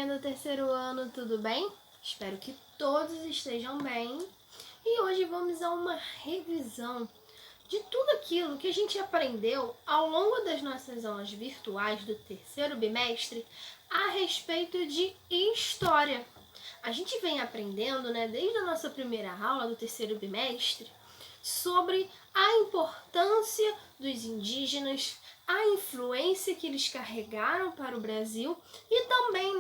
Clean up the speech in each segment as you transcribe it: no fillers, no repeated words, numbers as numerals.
turminha do terceiro ano, tudo bem? Espero que todos estejam bem. E hoje vamos a uma revisão de tudo aquilo que a gente aprendeu ao longo das nossas aulas virtuais do terceiro bimestre a respeito de história. A gente vem aprendendo, desde a nossa primeira aula do terceiro bimestre, sobre a importância dos indígenas, a influência que eles carregaram para o Brasil e também,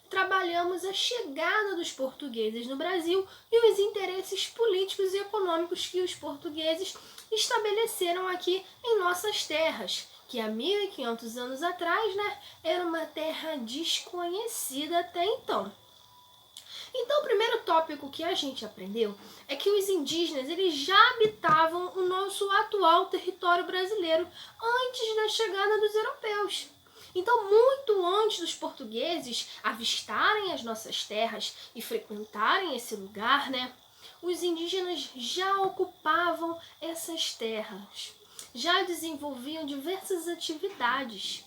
trabalhamos a chegada dos portugueses no Brasil e os interesses políticos e econômicos que os portugueses estabeleceram aqui em nossas terras, que há 1500 anos atrás, era uma terra desconhecida até então. Então, o primeiro tópico que a gente aprendeu é que os indígenas eles já habitavam o nosso atual território brasileiro antes da chegada dos europeus. Então, muito antes dos portugueses avistarem as nossas terras e frequentarem esse lugar, os indígenas já ocupavam essas terras, já desenvolviam diversas atividades.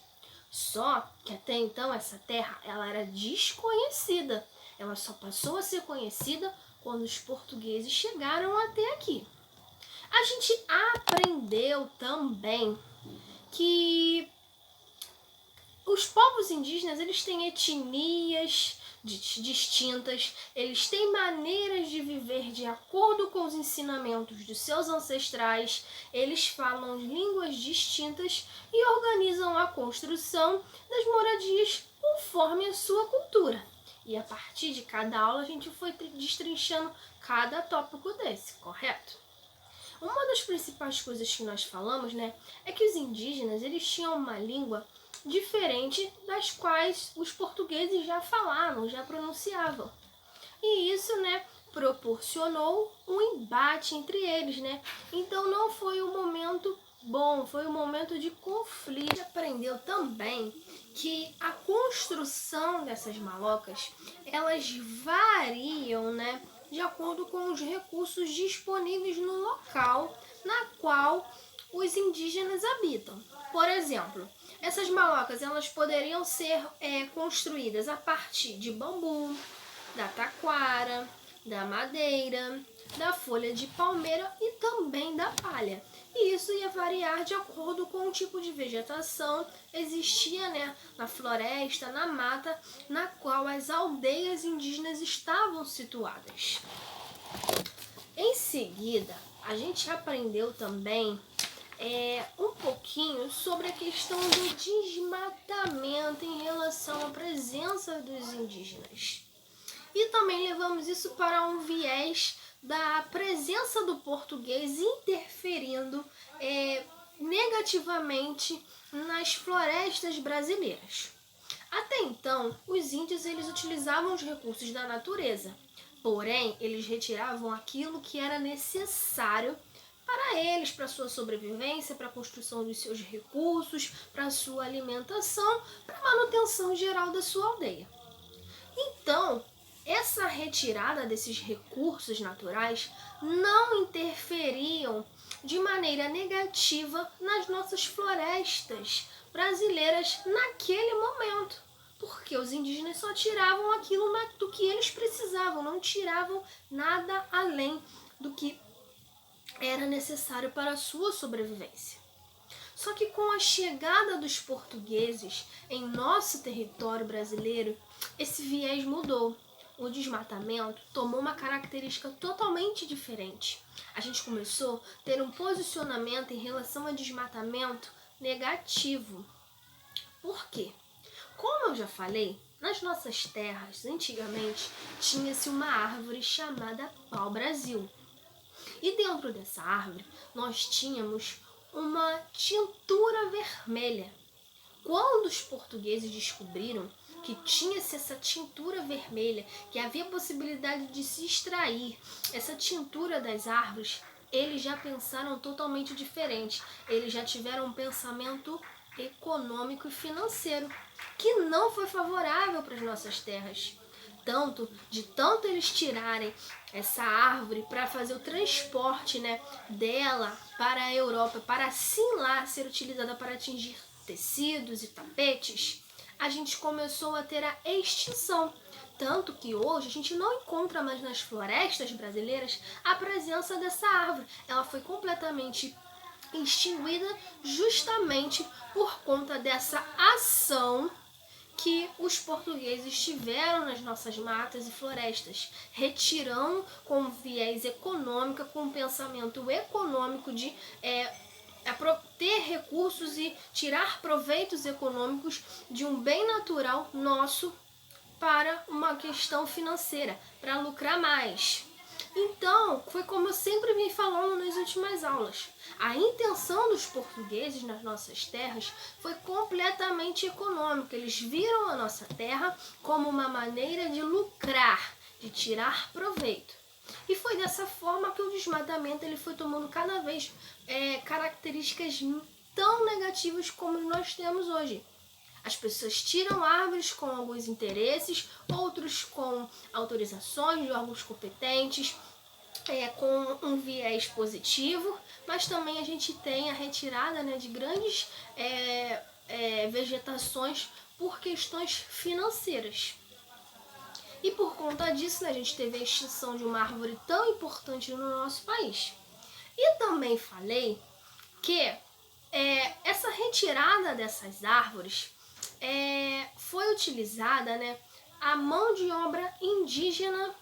Só que até então essa terra ela era desconhecida. Ela só passou a ser conhecida quando os portugueses chegaram até aqui. A gente aprendeu também que os povos indígenas eles têm etnias distintas, eles têm maneiras de viver de acordo com os ensinamentos dos seus ancestrais, eles falam línguas distintas e organizam a construção das moradias conforme a sua cultura. E a partir de cada aula a gente foi destrinchando cada tópico desse, correto? Uma das principais coisas que nós falamos, é que os indígenas eles tinham uma língua diferente das quais os portugueses já falavam, já pronunciavam. E isso, proporcionou um embate entre eles, Então não foi um momento bom, foi um momento de conflito. Aprendeu também que a construção dessas malocas, elas variam, de acordo com os recursos disponíveis no local na qual os indígenas habitam. Por exemplo, essas malocas elas poderiam ser construídas a partir de bambu, da taquara, da madeira, da folha de palmeira e também da palha. E isso ia variar de acordo com o tipo de vegetação existia na floresta, na mata, na qual as aldeias indígenas estavam situadas. Em seguida, a gente aprendeu também um pouquinho sobre a questão do desmatamento em relação à presença dos indígenas. E também levamos isso para um viés da presença do português interferindo negativamente nas florestas brasileiras. Até então, os índios eles utilizavam os recursos da natureza, porém, eles retiravam aquilo que era necessário para eles, para a sua sobrevivência, para a construção dos seus recursos, para a sua alimentação, para a manutenção geral da sua aldeia. Então, essa retirada desses recursos naturais não interferiam de maneira negativa nas nossas florestas brasileiras naquele momento, porque os indígenas só tiravam aquilo do que eles precisavam, não tiravam nada além do que era necessário para a sua sobrevivência. Só que com a chegada dos portugueses em nosso território brasileiro, esse viés mudou. O desmatamento tomou uma característica totalmente diferente. A gente começou a ter um posicionamento em relação ao desmatamento negativo. Por quê? Como eu já falei, nas nossas terras, antigamente, tinha-se uma árvore chamada pau-brasil. E dentro dessa árvore, nós tínhamos uma tintura vermelha. Quando os portugueses descobriram que tinha-se essa tintura vermelha, que havia possibilidade de se extrair essa tintura das árvores, eles já pensaram totalmente diferente. Eles já tiveram um pensamento econômico e financeiro, que não foi favorável para as nossas terras. Tanto eles tirarem essa árvore para fazer o transporte dela para a Europa, para assim lá ser utilizada para atingir tecidos e tapetes, a gente começou a ter a extinção. Tanto que hoje a gente não encontra mais nas florestas brasileiras a presença dessa árvore. Ela foi completamente extinguida justamente por conta dessa ação que os portugueses tiveram nas nossas matas e florestas, retirando com viés econômico, com um pensamento econômico de ter recursos e tirar proveitos econômicos de um bem natural nosso para uma questão financeira, para lucrar mais. Então, foi como eu sempre vim falando nas últimas aulas. A intenção dos portugueses nas nossas terras foi completamente econômica. Eles viram a nossa terra como uma maneira de lucrar, de tirar proveito. E foi dessa forma que o desmatamento ele foi tomando cada vez características tão negativas como nós temos hoje. As pessoas tiram árvores com alguns interesses, outros com autorizações de órgãos competentes, com um viés positivo, mas também a gente tem a retirada, né, de grandes vegetações por questões financeiras. E por conta disso, né, a gente teve a extinção de uma árvore tão importante no nosso país. E também falei que essa retirada dessas árvores foi utilizada, né, a mão de obra indígena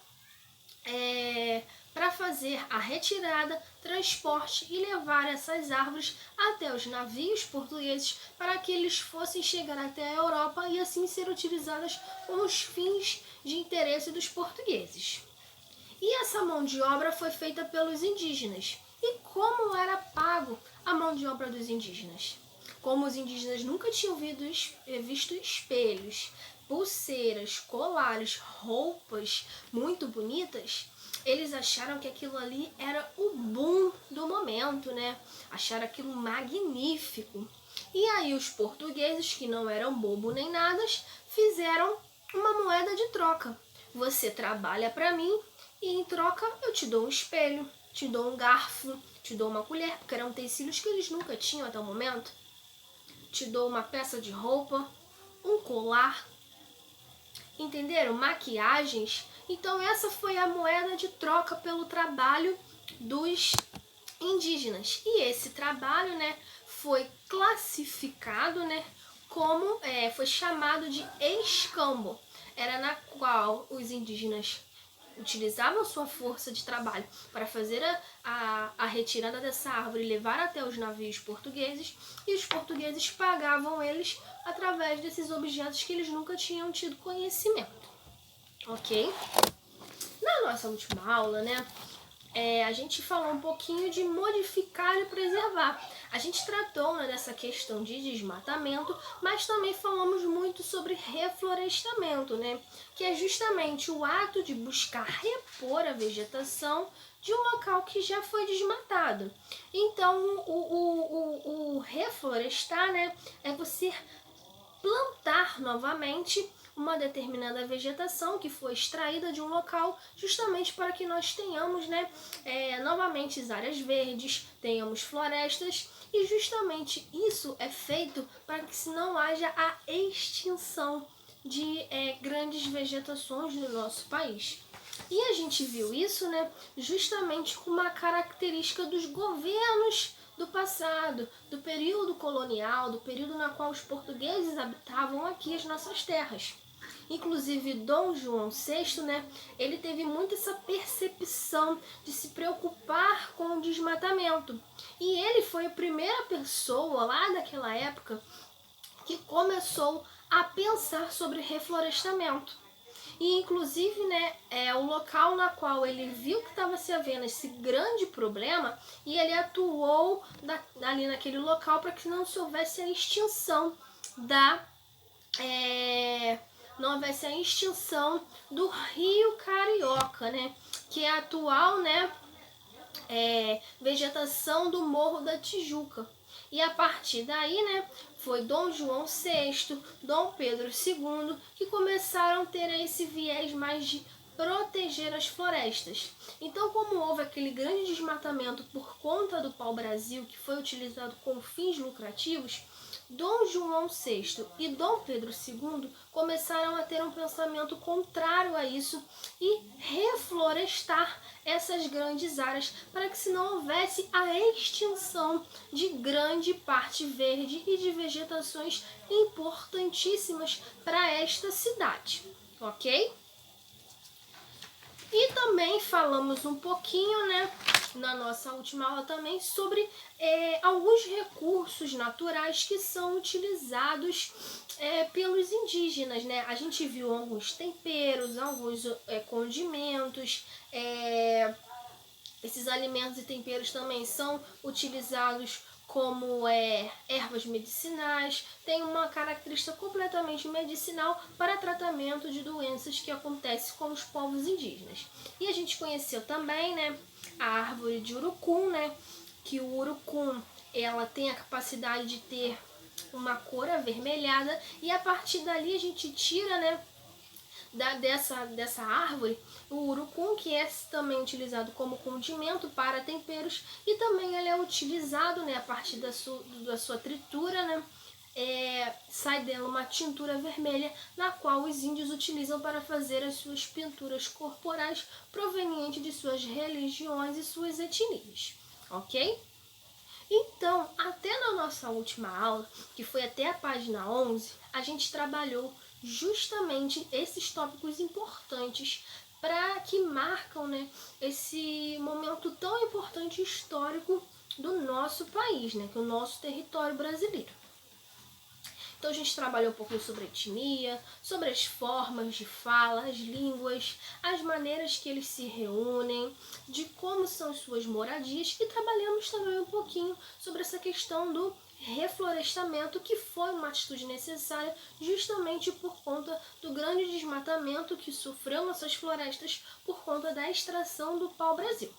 para fazer a retirada, transporte e levar essas árvores até os navios portugueses para que eles fossem chegar até a Europa e assim ser utilizadas com os fins de interesse dos portugueses. E essa mão de obra foi feita pelos indígenas. E como era pago a mão de obra dos indígenas? Como os indígenas nunca tinham visto espelhos, pulseiras, colares, roupas muito bonitas, eles acharam que aquilo ali era o boom do momento, né? Acharam aquilo magnífico. E aí os portugueses, que não eram bobo nem nada, fizeram uma moeda de troca. Você trabalha para mim e em troca eu te dou um espelho, te dou um garfo, te dou uma colher, porque eram utensílios que eles nunca tinham até o momento. Te dou uma peça de roupa, um colar, entenderam? Maquiagens. Então essa foi a moeda de troca pelo trabalho dos indígenas. E esse trabalho, né, foi classificado, né, como foi chamado de escambo. Era na qual os indígenas utilizavam sua força de trabalho para fazer a retirada dessa árvore e levar até os navios portugueses, e os portugueses pagavam eles através desses objetos que eles nunca tinham tido conhecimento. Ok? Na nossa última aula, né, a gente falou um pouquinho de modificar e preservar. A gente tratou, né, dessa questão de desmatamento, mas também falamos muito sobre reflorestamento, né, que é justamente o ato de buscar repor a vegetação de um local que já foi desmatado. Então, o reflorestar, né, é você plantar novamente uma determinada vegetação que foi extraída de um local, justamente para que nós tenhamos, né, novamente as áreas verdes, tenhamos florestas, e justamente isso é feito para que não haja a extinção de grandes vegetações no nosso país. E a gente viu isso, né, justamente com uma característica dos governos do passado, do período colonial, do período na qual os portugueses habitavam aqui as nossas terras. Inclusive Dom João VI, né, ele teve muito essa percepção de se preocupar com o desmatamento. E ele foi a primeira pessoa lá daquela época que começou a pensar sobre reflorestamento. E inclusive, né, o local na qual ele viu que estava se havendo esse grande problema, e ele atuou ali naquele local para que não se houvesse a extinção não houvesse a extinção do Rio Carioca, né, que é a atual, né, vegetação do Morro da Tijuca. E a partir daí, né, foi Dom João VI, Dom Pedro II, que começaram a ter esse viés mais de proteger as florestas. Então, como houve aquele grande desmatamento por conta do pau-brasil, que foi utilizado com fins lucrativos, Dom João VI e Dom Pedro II começaram a ter um pensamento contrário a isso e reflorestar essas grandes áreas para que se não houvesse a extinção de grande parte verde e de vegetações importantíssimas para esta cidade, ok? E também falamos um pouquinho, né, na nossa última aula também, sobre alguns recursos naturais que são utilizados pelos indígenas, né? A gente viu alguns temperos, alguns condimentos, esses alimentos e temperos também são utilizados como ervas medicinais, tem uma característica completamente medicinal para tratamento de doenças que acontecem com os povos indígenas. E a gente conheceu também, né, a árvore de urucum, né, que o urucum ela tem a capacidade de ter uma cor avermelhada e a partir dali a gente tira, né, dessa árvore, o urucum, que é também utilizado como condimento para temperos, e também ele é utilizado, né, a partir da sua tritura, né, sai dela uma tintura vermelha, na qual os índios utilizam para fazer as suas pinturas corporais provenientes de suas religiões e suas etnias, ok? Então, até na nossa última aula, que foi até a página 11, a gente trabalhou justamente esses tópicos importantes para que marcam, né, esse momento tão importante histórico do nosso país, né, que é o nosso território brasileiro. Então a gente trabalhou um pouquinho sobre etnia, sobre as formas de fala, as línguas, as maneiras que eles se reúnem, de como são suas moradias, e trabalhamos também um pouquinho sobre essa questão do reflorestamento, que foi uma atitude necessária justamente por conta do grande desmatamento que sofreu nossas florestas por conta da extração do pau-brasil.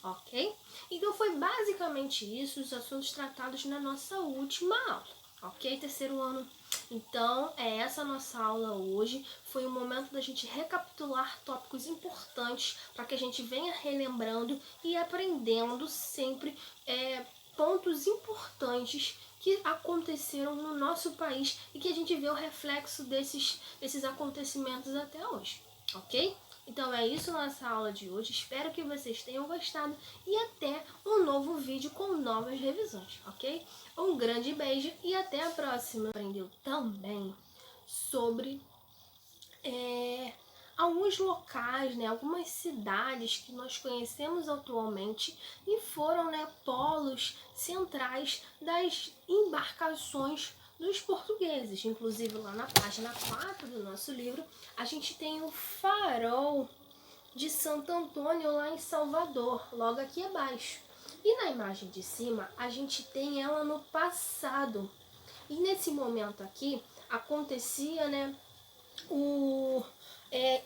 Ok? Então foi basicamente isso os assuntos tratados na nossa última aula. Ok, terceiro ano? Então, essa nossa aula hoje. Foi um momento da gente recapitular tópicos importantes para que a gente venha relembrando e aprendendo sempre pontos importantes que aconteceram no nosso país e que a gente vê o reflexo desses acontecimentos até hoje, ok? Então é isso nossa aula de hoje, espero que vocês tenham gostado e até um novo vídeo com novas revisões, ok? Um grande beijo e até a próxima! Aprendeu também sobre alguns locais, né, algumas cidades que nós conhecemos atualmente e foram, né, polos centrais das embarcações dos portugueses. Inclusive lá na página 4 do nosso livro, a gente tem o farol de Santo Antônio lá em Salvador, logo aqui abaixo. E na imagem de cima, a gente tem ela no passado. E nesse momento aqui, acontecia, né,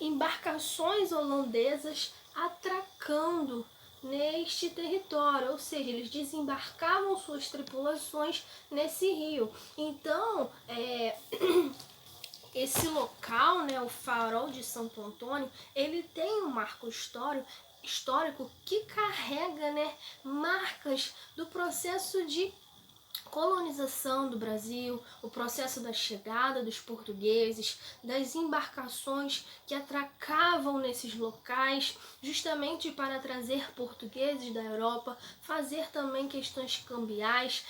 embarcações holandesas atracando neste território, ou seja, eles desembarcavam suas tripulações nesse rio. Então, esse local, né, o farol de Santo Antônio, ele tem um marco histórico que carrega, né, marcas do processo de colonização do Brasil, o processo da chegada dos portugueses, das embarcações que atracavam nesses locais justamente para trazer portugueses da Europa, fazer também questões cambiais,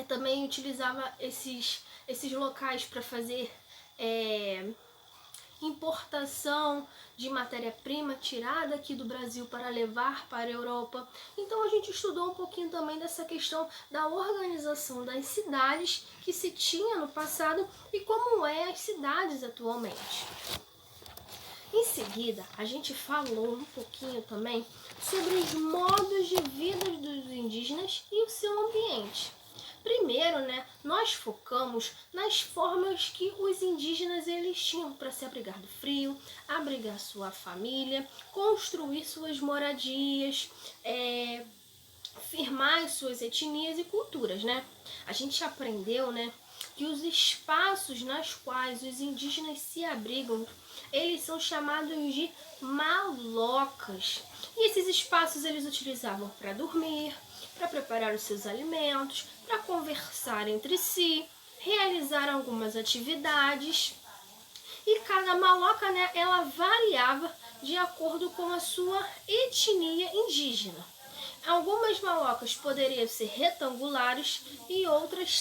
também utilizava esses locais para fazer importação de matéria-prima tirada aqui do Brasil para levar para a Europa. Então a gente estudou um pouquinho também dessa questão da organização das cidades que se tinha no passado e como as cidades atualmente. Em seguida, a gente falou um pouquinho também sobre os modos de vida dos indígenas e o seu ambiente. Primeiro, né, nós focamos nas formas que os indígenas eles tinham para se abrigar do frio, abrigar sua família, construir suas moradias, firmar as suas etnias e culturas, né? A gente aprendeu, né, que os espaços nos quais os indígenas se abrigam, eles são chamados de malocas. E esses espaços eles utilizavam para dormir, para preparar os seus alimentos, para conversar entre si, realizar algumas atividades. E cada maloca, né, ela variava de acordo com a sua etnia indígena. Algumas malocas poderiam ser retangulares e outras